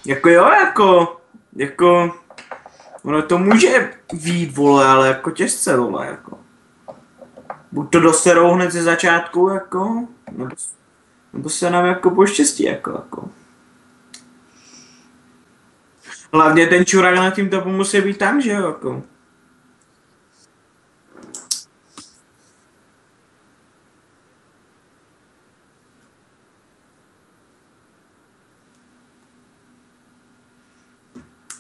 Jako jo, jako, ono to může vít, vole, ale jako těžce, vole, jako. Buď to doserou hned ze začátku, jako, nebo se nám jako poštěstí, jako. Hlavně ten čurák na tím topu musí být tam, že jo, jako.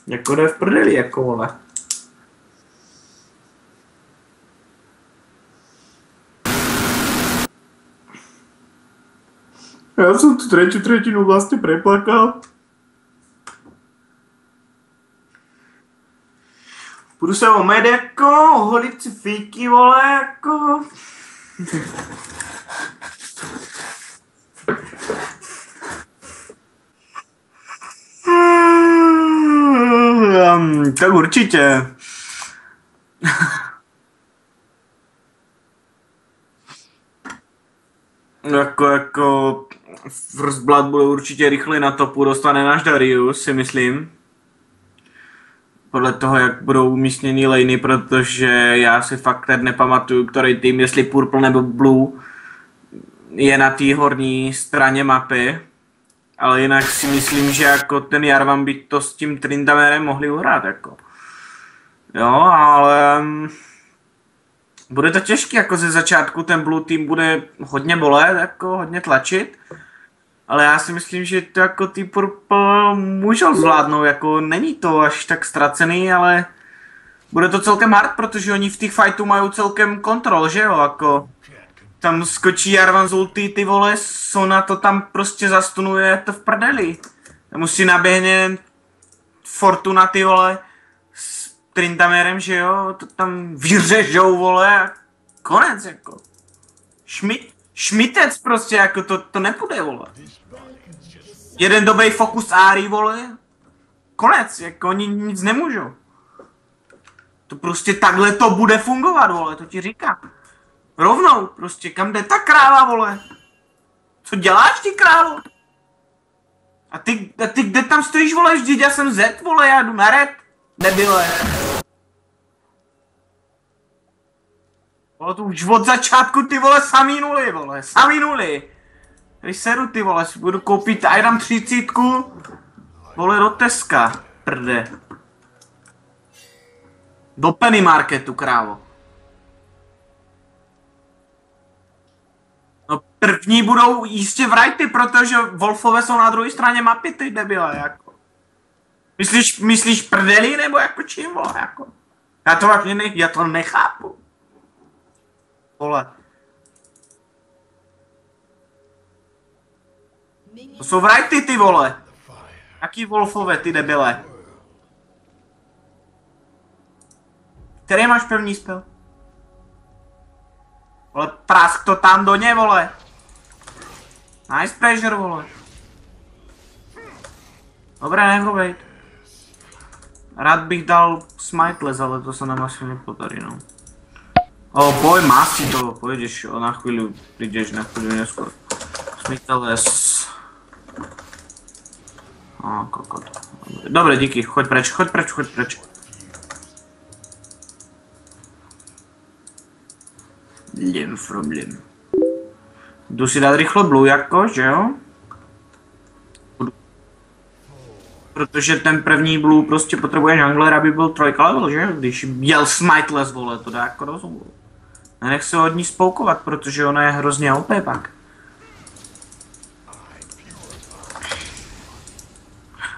Jako jde v prdeli, jako vole. Já jsem tu třetinu vlastně preplakal. Budu se omejt jako, holit si fíky, vole, jako. Tak určitě. jako First Blood bude určitě rychle na topu, dostane náš Darius, si myslím. Podle toho, jak budou umístěný laney, protože já si fakt teď nepamatuju, který tým, jestli Purple nebo Blue, je na té horní straně mapy. Ale jinak si myslím, že jako ten Jarvan by to s tím Tryndamerem mohli uhrát, jako. Jo, ale bude to těžké, jako ze začátku ten Blue Team bude hodně bolet, jako hodně tlačit. Ale já si myslím, že to jako ty Purple můžou zvládnout, jako není to až tak ztracený, ale bude to celkem hard, protože oni v těch fightů mají celkem kontrol, že jo, jako. Tam skočí Jarvan z ulti, ty vole, Sona to tam prostě zastunuje, to v prdeli. Tam musí naběhne Fortuna, ty vole, s Tryndamerem, že jo, to tam vyřežou, vole, a konec, jako. Šmitec prostě, jako to nepůjde, vole. Jeden dobrý fokus Ahri, vole, konec, jako oni nic nemůžou. To prostě takhle to bude fungovat, vole, to ti říkám. Rovnou, prostě, kam jde ta kráva, vole? Co děláš, ty krávo? A ty kde tam stojíš, vole, vždyť já jsem Z, vole, já jdu na red. Debile. Vole, to už od začátku, ty vole, samý nuly, vole, samý nuly. Tady seru, ty vole, si budu koupit, a dám 30, vole, do Teska, prde. Do Penny Marketu, krávo. No první budou jistě vrajty, protože Wolfové jsou na druhé straně mapy, ty debile, jako. Myslíš prdeli, nebo jako čím, vole, jako? Já to nechápu. Vole. To jsou vrajty, ty vole. Jaký Wolfové, ty debile? Který máš pevný spell? Vole, prask to tam do ně, vole. Nice pressure, vole. Dobré, nech ho bejt. Rád bych dal Smiteless, ale to se nám asi nepodarí, no. Pojď, má si to, pojedeš, na chvíli, přijdeš, na chvíli neskôr. Smiteless. Kokot. Dobré, díky, choď preč. Problém. Jdu si dát rychlo blue, jako, že jo? Protože ten první blue prostě potřebuje jungler, aby byl 3 level, že? Když jel Smiteless, vole, to dá jako rozum. Nenech se od ní spoukovat, protože ona je hrozně OP pak.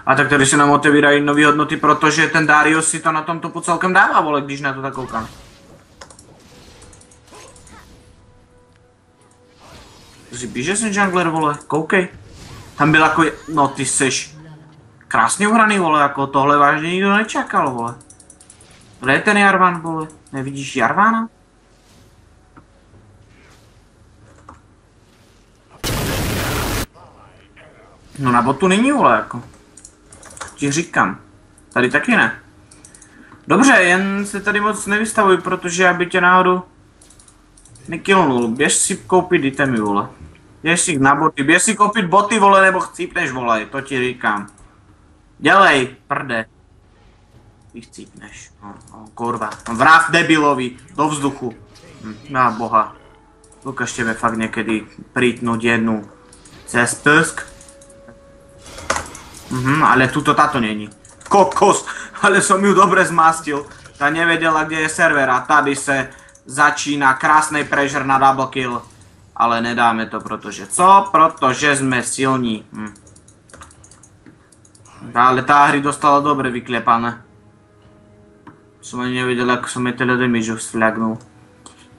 A tak tady se nám otevírají nové hodnoty, protože ten Darius si to na tom topu celkem dává, vole, když na to tak koukám. Víš, že jsem jungler, vole, koukej. Tam byl jako, no ty seš krásně uhraný, vole, jako tohle vážně nikdo nečekal, vole. Kde je ten Jarvan, vole? Nevidíš Jarvana? No na botu není, vole, jako. Ti říkám. Tady taky ne. Dobře, jen se tady moc nevystavuj, protože aby tě náhodou nekillnul. Běž si koupit itemy, vole. Běž si na boty, běž si koupit boty, vole, nebo chcípneš, vole, to ti říkám. Ďalej, prde. Ty chcípneš. Kurva. Vrav debilovi. Do vzduchu. Na boha. Ukážte mi fakt niekedy prítnuť jednu cez psk. Ale tuto táto není. Kokos. Ale som ju dobre zmastil. Tá nevedela, kde je server a tady se začína krásnej prežer na double kill. Ale nedáme to, protože co? Protože sme silní. Ale tá hry dostala dobre vyklepané. Som ani nevedel, ako som jej teda damage sfľagnul.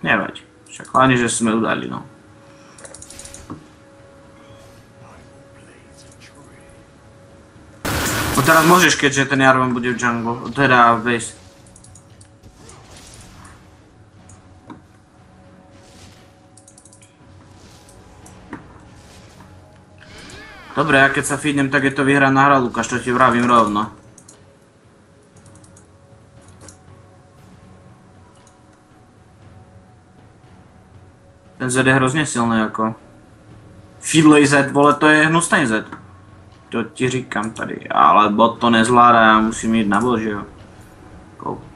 Nevadí. Však hlavne, že sme udali, no. No teraz môžeš, keďže ten Jarvan bude v jungle. Teda v base. Dobre, ja keď sa feednem, tak je to vyhraná hra, Lukáš, to ti vravím rovno. Ten Z je hrozně silný jako. Fiddlej Z, vole, to je hnusný Z. To ti říkám tady, ale bot to nezvládá, já musím jít na bot, že jo.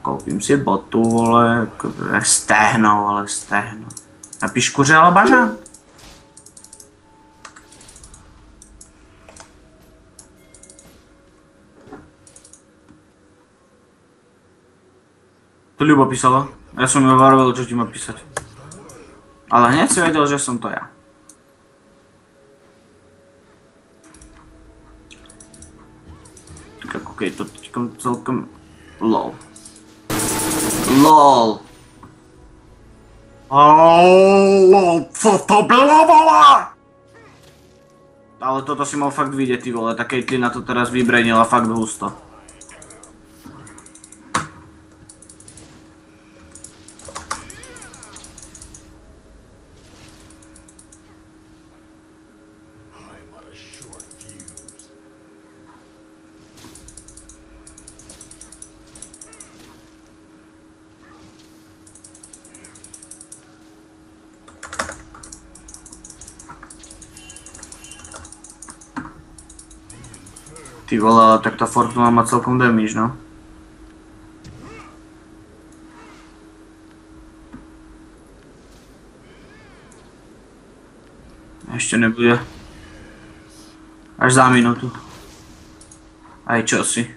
Koupím si botu, vole, stehno, vole, stehno. Napiš kuřela bažán. To Ľubo písalo, ja som ju varoval, čo ti má písať. Ale hneď si vedel, že som to ja. Tak okej, to teďkom celkom... LOL. LOL. LOL, co to bylo, vole? Ale toto si mal fakt vidieť, ty vole, tá Caitlyn na to teraz vybrenila fakt husto. Ty vole, ale tak tá Fortuna má celkom damage, no. Ešte nebude. Až za minútu. Aj čosi.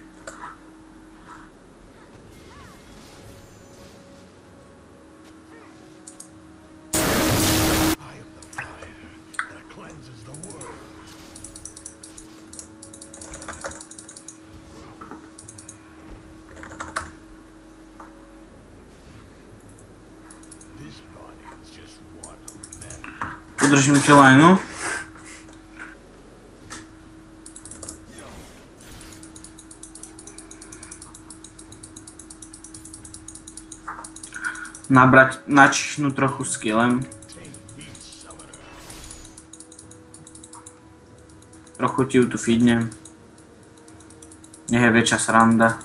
Podržím ti lineu. Nabrať, načišnúť trochu skillem. Trochu ti ju tu feednem. Nech je väčšia sranda.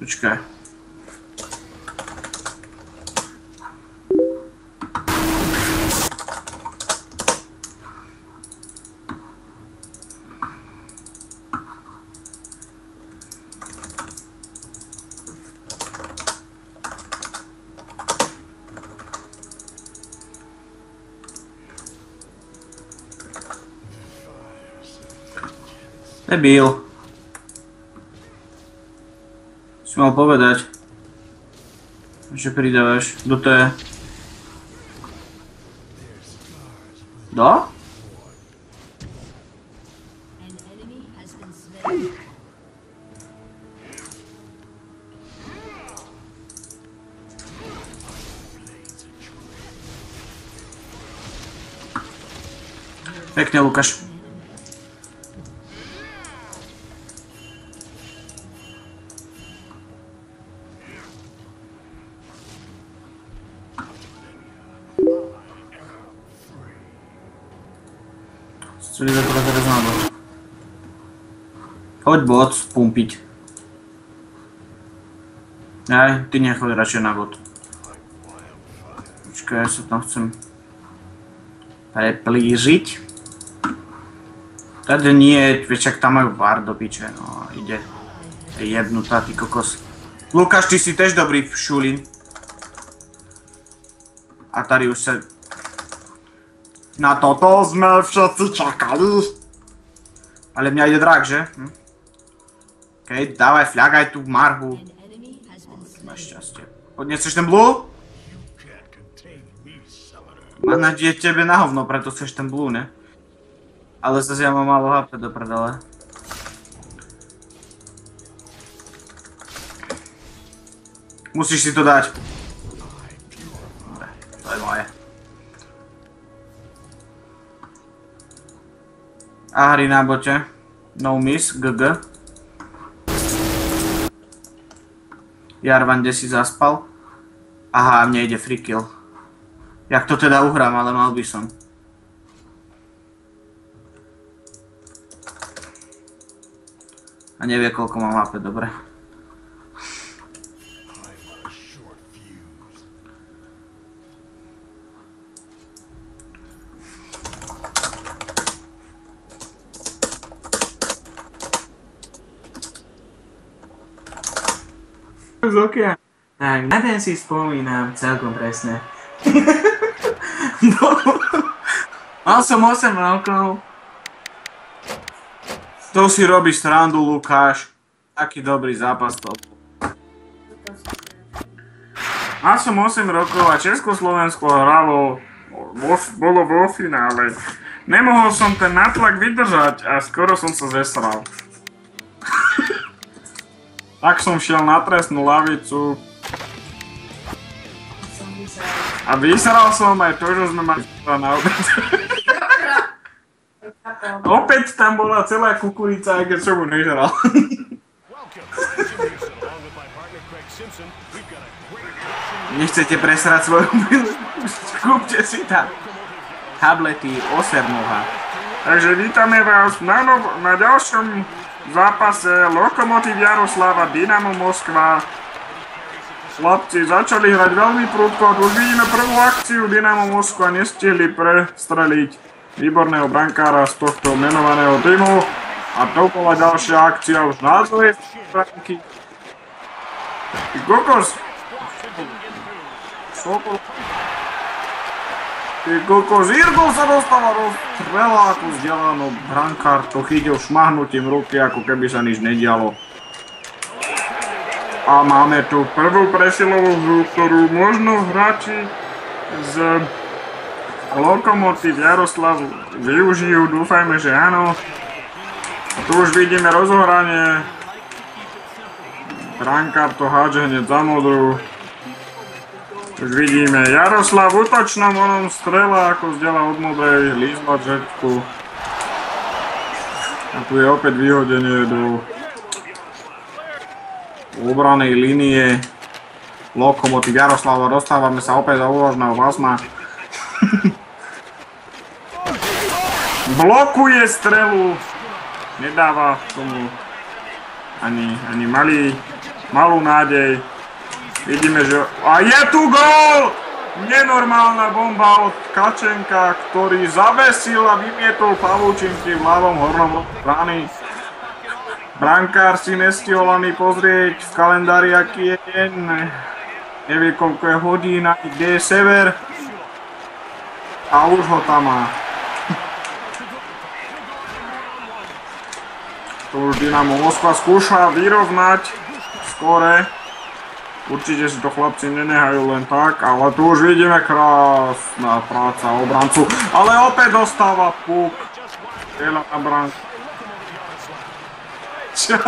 Počkaj. Debil. Si mal povedať, že pridávaš. Kto to je? Kto? Pekne, Lukáš. Chceli to teraz na bod. Hoď bod pumpiť. Aj, ty nechoď radšej na bod. Počkaj, ja sa tam chcem preplížiť. Tady nie, však tam majú var do piče, no ide. Je jebnutá, ty kokos. Lukáš, ty si tež dobrý v šulín. A tady už sa... Na toto sme všetci čakali. Ale mňa ide drak, že? Okej, dávaj, fľagaj tú marhu. Našťastie. Odneseš ten blue? Mám nádej tebe na hovno, preto chceš ten blue, ne? Ale zase ja mám málo HP do prdele. Musíš si to dať. Dobre, to je moje. Ahri na bote. No miss, GG. Jarvan, kde si zaspal? Aha, mne ide free kill. Jak to teda uhrám, ale mal by som. A nevie, koľko mám HP, dobre. Z okia. Tak, na ten si spomínam celkom presne. No, mal som 8 rokov. To si robíš srandu, Lukáš. Taký dobrý zápas to bol. Mal som 8 rokov a Československo hralo, bolo vo finále. Nemohol som ten nátlak vydržať a skoro som sa zesral. Tak som šiel na trestnú lavicu. A vyseral som aj to, že sme mali na obed. Opäť tam bola celá kukurica, aj keď som ju nežral. Nechcete presrať svoju milu? Kúpte si tam tablety Osernoha. Takže vítame vás na ďalšom zápase Lokomotív Jaroslava Dynamo Moskva. Chlapci začali hrať veľmi prudko, už vidíme prvú akciu Dynamo Moskva, nestihli prestreliť výborného brankára z tohto menovaného týmu. A to bola ďalšia akcia už na zlej stránky. Kokos! Kokos, Irgol sa dostáva do streláku vzdialeno. Brankár to chytil šmahnutím ruky, ako keby sa nič nedialo. A máme tu prvú presilovú hru, ktorú možno hráči z Lokomotív Jaroslav využijú, dúfajme, že áno. Tu už vidíme rozohranie. Brankár to hádže hneď za modru. Už vidíme Jaroslav v útočnom onom strela, ako vzdiala od modrej, lízla žetku. A tu je opäť vyhodenie do obranej línie Lokomotív Jaroslava. Dostávame sa opäť za úložného pásma. Blokuje strelu. Nedáva tomu ani malú nádej. Vidíme, že... A je tu gól! Nenormálna bomba od Kačenka, ktorý zavesil a vymietol pavúčinky v ľavom hornom rohu brány. Brankár si nestihol ani pozrieť v kalendári, aký je deň. Nevie, koľko je hodín, kde je sever. A už ho tam má. Tu už Dynamo Moskva skúša vyrovnať skóre. Určite si to chlapci nenehajú len tak, ale tu už vidíme krásna práca obrancu. Ale opäť dostáva puk. Strieľa na bránku. Čo?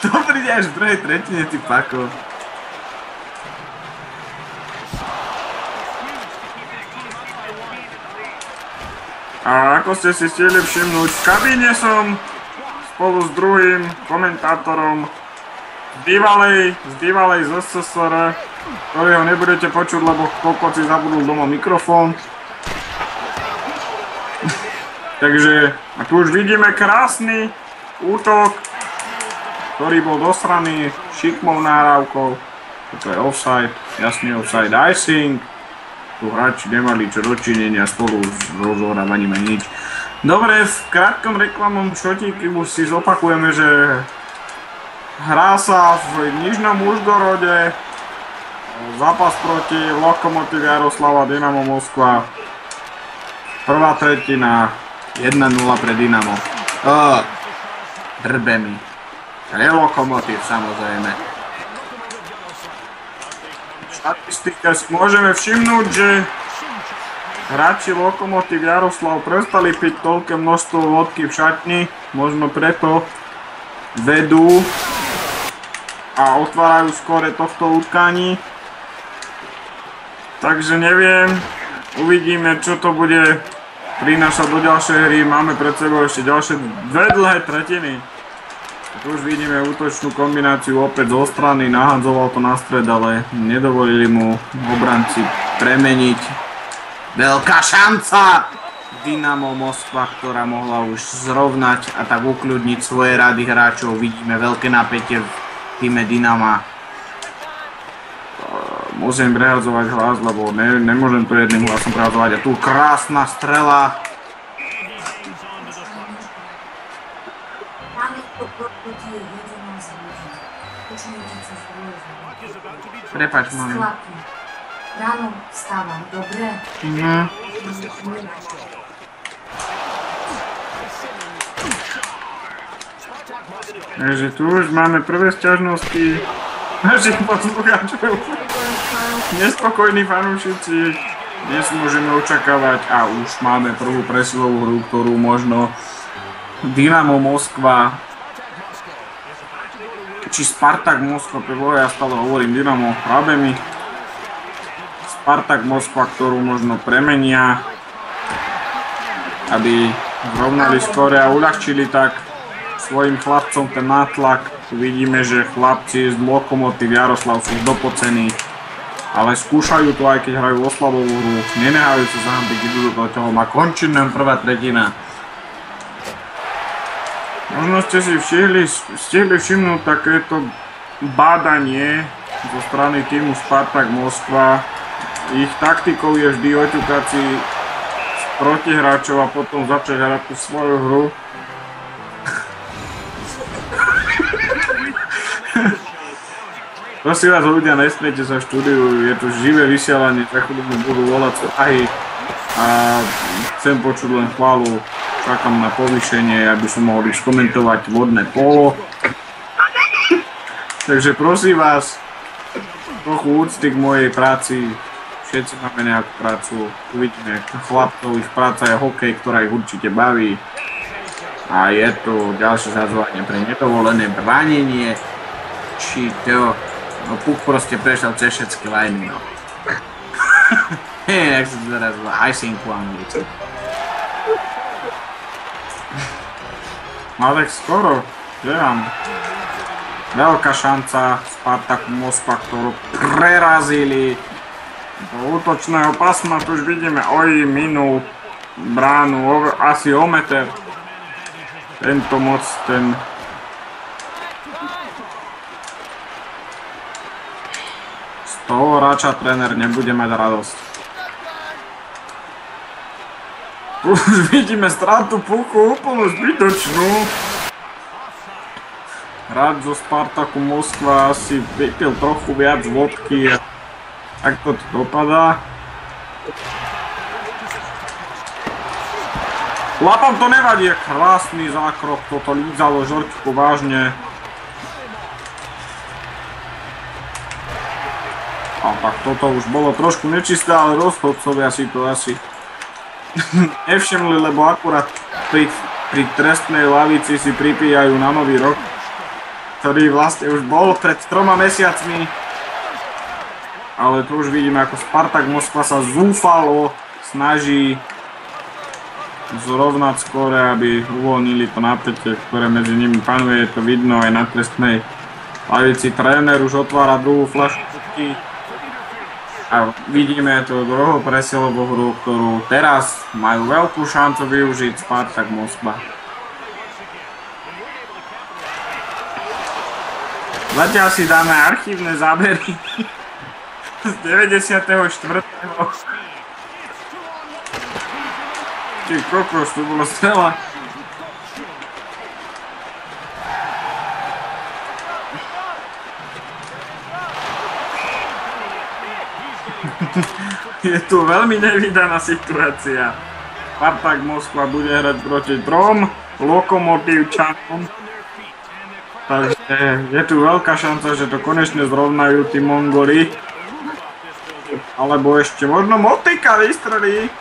To príde až v druhej tretine, ty pako. A ako ste si stihli všimnúť, v kabíne som spolu s druhým komentátorom z bývalej ZSSR, ktorého nebudete počuť, lebo kokot si zabudol doma mikrofón. Takže, a tu už vidíme krásny útok, ktorý bol dosraný šikmou náravkou. Toto je offside, jasný offside icing. Tu hráči nemali čo dočinenia spolu s rozohrávaním a nič. Dobre, v krátkom reklamnom šotíku si zopakujeme, že hrá sa v Nižnom Užgorode zápas proti Lokomotív Jaroslava Dynamo Moskva. Prvá tretina 1-0 pre Dynamo. Drbe mi. Je Lokomotív, samozrejme. V štatistike si môžeme všimnúť, že hráči Lokomotív Jaroslav prestali piť toľké množstvo vodky v šatni. Možno preto vedú a otvárajú skóre tohto utkání. Takže neviem, uvidíme, čo to bude prinášať do ďalšej hry. Máme pred sebou ešte ďalšie dve dlhé tretiny. Tu už vidíme útočnú kombináciu opäť zo strany, nahadzoval to na stred, ale nedovolili mu obranci premeniť. Veľká šanca! Dynamo Moskva, ktorá mohla už zrovnať a tak ukľudniť svoje rady hráčov. Vidíme veľké napätie v týme Dynama. Musím prehadzovať hlas, lebo nemôžem to jedným hlasom prehadzovať. A tu krásna strela. Prepáč, mami. Ráno vstávam, dobre? Takže tu už máme prvé sťažnosti našich poslucháčov. Nespokojní fanúšici, dnes môžeme očakávať a už máme prvú presilovú hru, ktorú možno Dynamo Moskva či Spartak Moskva, ja stále hovorím Dynamo, hrabe mi. Spartak Moskva, ktorú možno premenia, aby zrovnali skóre a uľahčili tak svojim chlapcom ten nátlak. Tu vidíme, že chlapci z Lokomotív Jaroslav sú dopocení, ale skúšajú to, aj keď hrajú oslabovú hru. Nenehajú sa zahambiť, idú do toho. A končí nám prvá tretina. Možno ste si stihli všimnúť takéto bádanie zo strany týmu Spartak Moskva. Ich taktikou je vždy oťukať si protihráčov a potom začať hrať tú svoju hru. Prosím vás ľudia, nesmiete sa v štúdiu, je to živé vysielanie, za chvíľu mi budú volať aj a chcem počuť len chválu, čakám na povýšenie, aby som mohol ísť komentovať vodné polo. Takže prosím vás, trochu úcty k mojej práci, všetci máme nejakú prácu, uvidíme chlapcov, ich práca je hokej, ktorá ich určite baví. A je tu ďalšie zazvanie pre nedovolené bránenie, či to... No puk proste prešiel cez všetky lajny, no. Jak sa to teraz volá, icing po anglicky. No tak skoro, že mám. Veľká šanca Spartaku Moskva, ktorú prerazili do útočného pásma, tu už vidíme, minul bránu asi o meter. Tento moc, ten... Z toho hráča tréner nebude mať radosť. Už vidíme stratu puku, úplnú zbytočnú. Hráč zo Spartaku Moskva asi vypil trochu viac vodky a tak to dopadá. Chlapom to nevadí, je krásny zákrok, toto lízalo žrťku vážne. A tak toto už bolo trošku nečisté, ale rozhodcovia si to asi nevšimli, lebo akurát pri trestnej lavici si pripíjajú na nový rok, ktorý vlastne už bol pred 3 mesiacmi. Ale tu už vidíme, ako Spartak Moskva sa zúfalo snaží zrovnať skóre, aby uvoľnili to napätie, ktoré medzi nimi panuje. Je to vidno aj na trestnej lavici. Tréner už otvára druhú fľašu vodky. A vidíme tú druhú presilovú hru, ktorú teraz majú veľkú šancu využiť Spartak Moskva. Zatiaľ si dáme archívne zábery z 94. Ty kokos, tu bolo strela. Je tu veľmi nevídaná situácia. Spartak Moskva bude hrať proti trom Lokomotívčanom. Takže je tu veľká šanca, že to konečne zrovnajú tí Mongoli. Alebo ešte možno Motika vystrelí.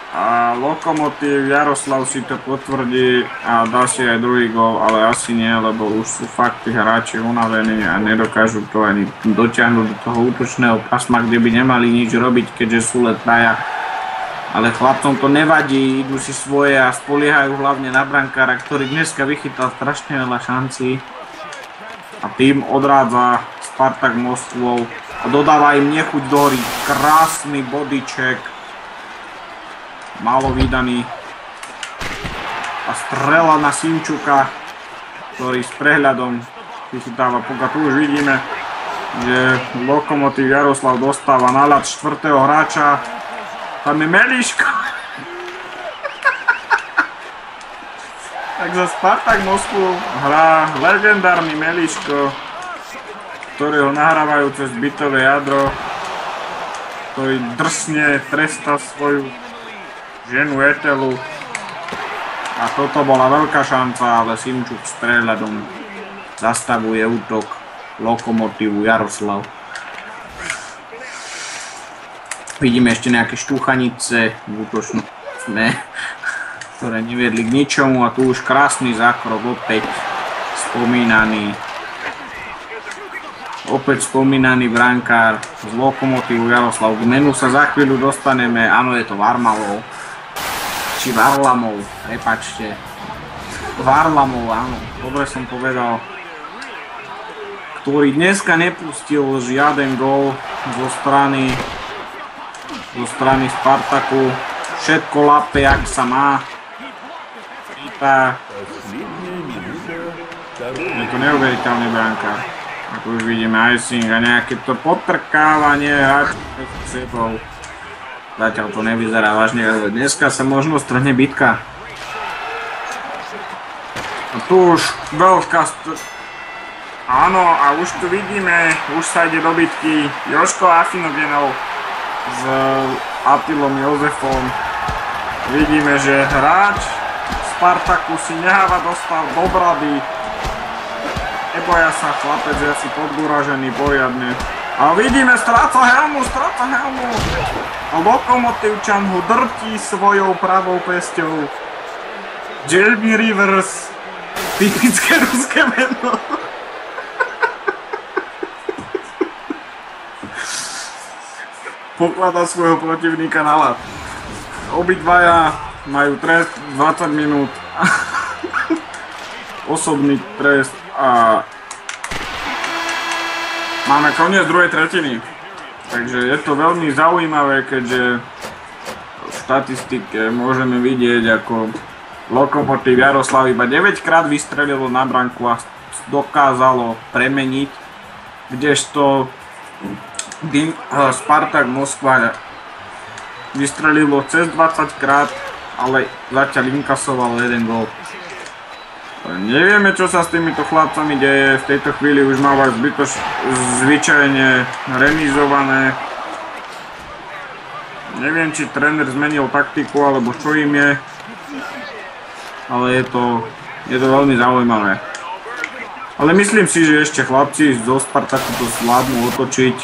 A Lokomotív Jaroslav si to potvrdí a dá si aj druhý gól, ale asi nie, lebo už sú fakt tí hráči unavení a nedokážu to ani dotiahnuť do toho útočného pásma, kde by nemali nič robiť, keďže sú len traja. Ale chlapcom to nevadí, idú si svoje a spoliehajú hlavne na brankára, ktorý dneska vychytal strašne veľa šancí. A tým odrádza Spartak Moskvou a dodáva im nechuť do hry. Krásny bodyček. Málo vydaný. A strela na Simčuka, ktorý s prehľadom vychytáva puka. Tu už vidíme, že Lokomotív Jaroslav dostáva na ľad štvrtého hráča. Tam je Meliško. Tak za Spartak Moskvu hrá legendárny Meliško, ktorého nahrávajú cez bytové jadro, ktorý drsne trestá svoju ženu Etelu. A toto bola veľká šanca, ale Simčuk s prehľadom zastavuje útok Lokomotívu Jaroslav. Vidíme ešte nejaké štúchanice v útočnom sme, ktoré neviedli k ničomu a tu už krásny zákrok opäť spomínaný brankár z Lokomotívu Jaroslav. K menu sa za chvíľu dostaneme, áno, je to Varlamov. Či Varlamov, prepáčte. Varlamov, áno, dobre som povedal. Ktorý dneska nepustil žiaden gól zo strany Spartaku. Všetko lape, jak sa má. Je to neuveriteľný brankár. A tu už vidíme icing a nejaké to potrkávanie hráčov pred sebou. Zatiaľ to nevyzerá vážne, ale dneska sa možno strhne bitka. A tu už veľká... Áno, a už tu vidíme, už sa ide do bitky Joško Afinogenov s Attilom Jozefom. Vidíme, že hráč Spartaku si neháva dostal do brady. Neboja sa chlapec, je asi podgúražený poriadne. A vidíme, stráca helmu. A Lokomotívčan ho drtí svojou pravou pesťou. Jelby Rivers. Typické ruské meno. Pokladá svojho protivníka na ľad. Obidvaja majú trest 20 minút. Osobný trest a máme koniec druhej tretiny. Takže je to veľmi zaujímavé, keďže v štatistike môžeme vidieť, ako Lokomotív Jaroslav iba 9 krát vystrelilo na branku a dokázalo premeniť, kdežto Spartak Moskva vystrelilo cez 20 krát, ale zatiaľ inkasoval jeden gól. Nevieme, čo sa s týmito chlapcami deje, v tejto chvíli už mávajú zvyčajne remizované. Neviem, či tréner zmenil taktiku, alebo čo im je, ale je to veľmi zaujímavé. Ale myslím si, že ešte chlapci zo Spartaku to zvládnu otočiť.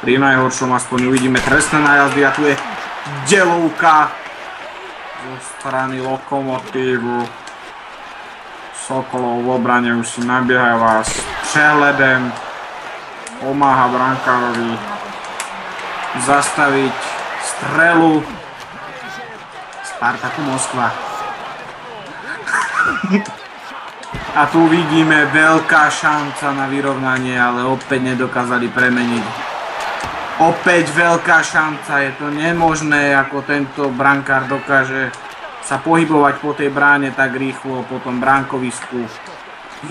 Pri najhoršom aspoň uvidíme trestné nájazdy a tu je delovka zo strany Lokomotívu. Sokolov v obrane už si nabieháva s prehľadom, pomáha brankárovi zastaviť strelu Spartaku Moskva. A tu vidíme veľká šanca na vyrovnanie, ale opäť nedokázali premeniť Opäť veľká šanca, je to nemožné, ako tento brankár dokáže sa pohybovať po tej bráne tak rýchlo, po tom bránkovisku.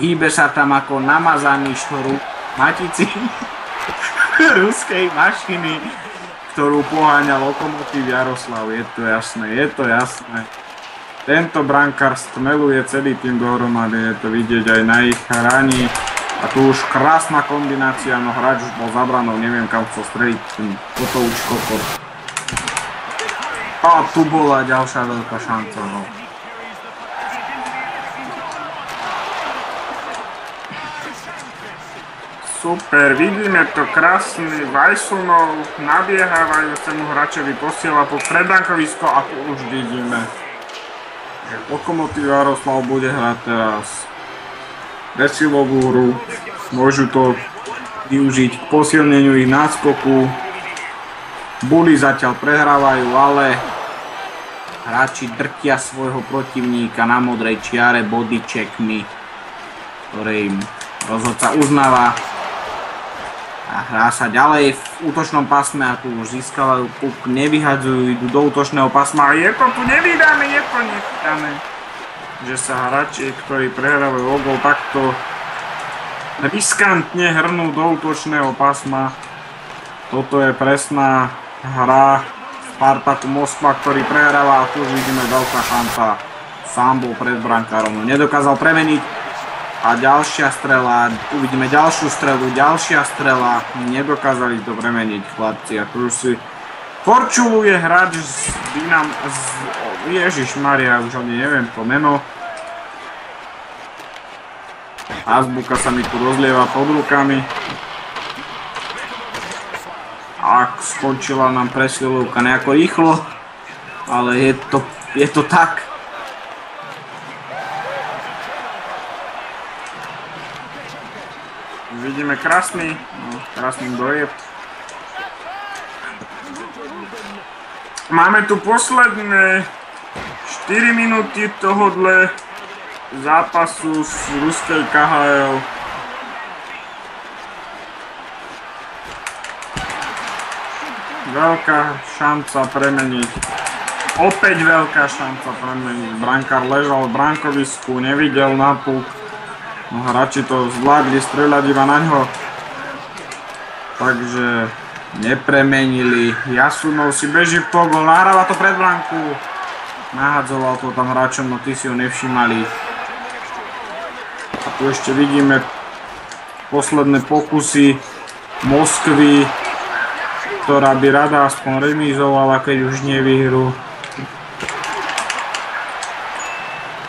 Hýbe sa tam ako namazaný matici ruskej mašiny, ktorú poháňa Lokomotív Jaroslav, je to jasné, je to jasné. Tento brankár stmeluje celý tým dohromady, je to vidieť aj na ich hraní. A tu už krásna kombinácia, no hráč už bol za branou, neviem kam chcel streliť, toto už kokot. A tu bola ďalšia veľká šanca, no. Super, vidíme to krásny Vajsunov, nabiehávajúcemu hráčovi posiela po predbrankovisko a tu už vidíme, že Lokomotív Jaroslav bude hrať teraz presilovú hru, môžu to využiť k posilneniu ich náskoku. Buli zatiaľ prehrávajú, ale hráči drtia svojho protivníka na modrej čiare bodycheckmi, ktoré im rozhodca uznáva. A hrá sa ďalej v útočnom pásme a tu už získavajú puk, nevyhadzujú, idú do útočného pásma a je to tu nevydané, je to nechytané. Že sa hráči, ktorí prehrávajú o gól, takto riskantne hrnú do útočného pásma. Toto je presná hra Spartaku Moskva, ktorý prehráva a tu už vidíme veľká šanca. Sám bol pred brankárom, nedokázal premeniť a ďalšia strela, uvidíme ďalšiu strelu, ďalšia strela, nedokázali to premeniť chlapci a tu už si korčuluje hráč z Dynam, Ježišmaria, už ani neviem to meno. Azbuka sa mi tu rozlieva pod rukami. A skončila nám presilovka nejako rýchlo, ale je to tak. Vidíme krásny dojeb. Máme tu posledné 4 minúty tohodle zápasu z ruskej KHL. Veľká šanca premeniť. Opäť veľká šanca premeniť. Brankár ležal v bránkovisku, nevidel na puk. No hráči to zvládli streľať iba na ňo. Takže nepremenili. Jasunov si beží v toho gól, nahráva to pred bránku. Nahadzoval to tam hráčom, no tí si ho nevšímali. A tu ešte vidíme posledné pokusy Moskvy, ktorá by rada aspoň remízovala, keď už nevyhrú.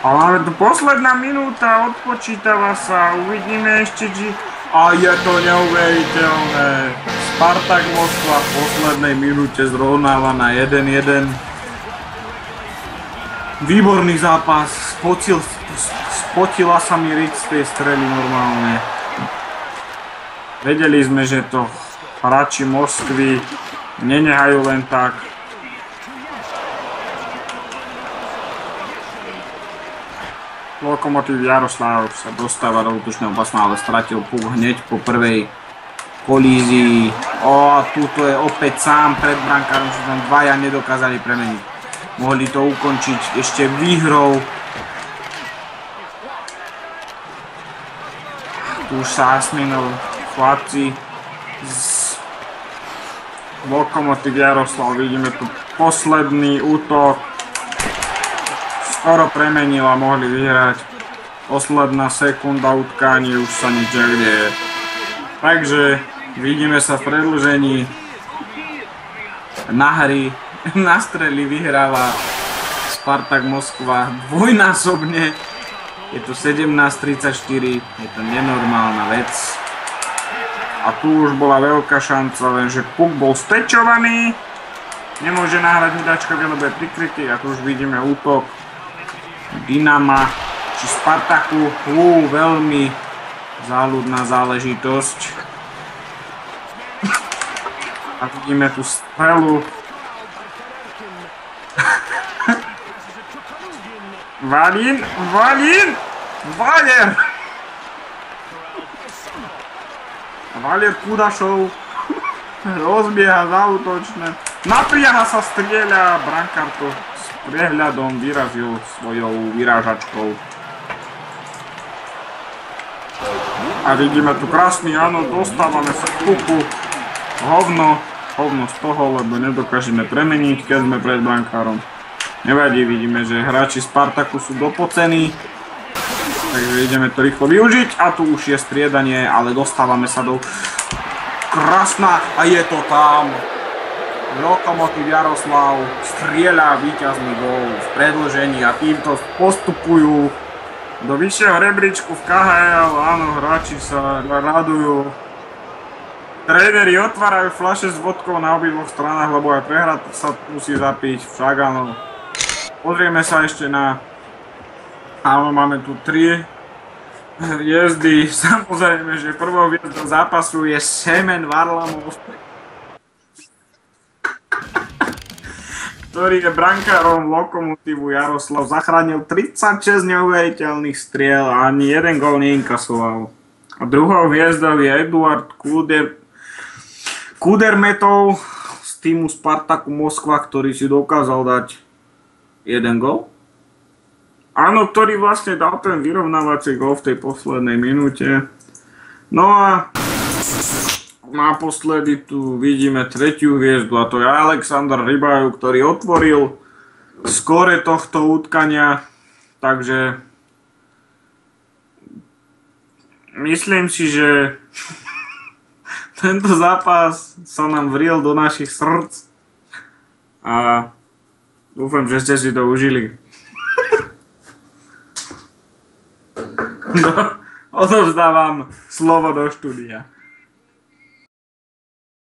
A máme tu posledná minúta, odpočítava sa, uvidíme ešte, či... A je to neuveriteľné. Spartak Moskva v poslednej minúte zrovnáva na 1-1. Výborný zápas, spotila sa mi riť z tej strely normálne. Vedeli sme, že to hráči Moskvy nenehajú len tak. Lokomotív Jaroslav sa dostáva do útočného pásma, ale stratil puk hneď po prvej kolízii. A tuto je opäť sám pred brankárom, že tam dvaja nedokázali premeniť. Mohli to ukončiť ešte výhrou. Tu už sa Asminov chlapci z Lokomotív Jaroslav, vidíme tu posledný útok. Skoro premenil a mohli vyhrať. Posledná sekunda utkání, už sa nič nedieje. Takže vidíme sa v predĺžení. Na hry, na strely vyhráva Spartak Moskva dvojnásobne. Je to 17:34, je to nenormálna vec. A tu už bola veľká šanca, lenže puk bol stečovaný. Nemôže nahrať Midačkovi, lebo je prikrytý. A tu už vidíme útok Dynama či Spartaku. Veľmi záľudná záležitosť. A vidíme tu strelu. Valer! Valer Kudašov rozbieha zaútočné, napriaha sa, strieľa, brankár to s prehľadom vyrazil svojou vyrážačkou. A vidíme tu krásny, áno, dostávame sa k puku, hovno z toho, lebo nedokážeme premeniť, keď sme pred brankárom. Nevadí, vidíme, že hráči Spartaku sú dopocení, takže ideme to rýchlo využiť a tu už je striedanie, ale dostávame sa do... Krásna a je to tam! Lokomotív Jaroslav strieľa víťazný gól v predĺžení a týmto postupujú do vyššieho rebríčku v KHL. Áno, hráči sa radujú. Tréneri otvárajú fľaše s vodkou na obidvoch stranách, lebo aj prehra sa musí zapiť, však áno. Pozrieme sa ešte na... Áno, máme tu 3 hviezdy. Samozrejme, že prvou hviezdou zápasu je Semen Varlamov, ktorý je brankárom Lokomotívu Jaroslav. Zachránil 36 neuveriteľných striel a ani jeden gól neinkasoval. A druhou hviezdou je Eduard Kudermetov z týmu Spartaku Moskva, ktorý si dokázal dať jeden gól. Áno, ktorý vlastne dal ten vyrovnávací gól v tej poslednej minúte. No a naposledy tu vidíme tretiu hviezdu a to je Alexander Rybaju, ktorý otvoril skóre tohto utkania. Takže myslím si, že tento zápas sa nám vril do našich srdc a dúfam, že ste si to užili. No, odovzdávam slovo do štúdia.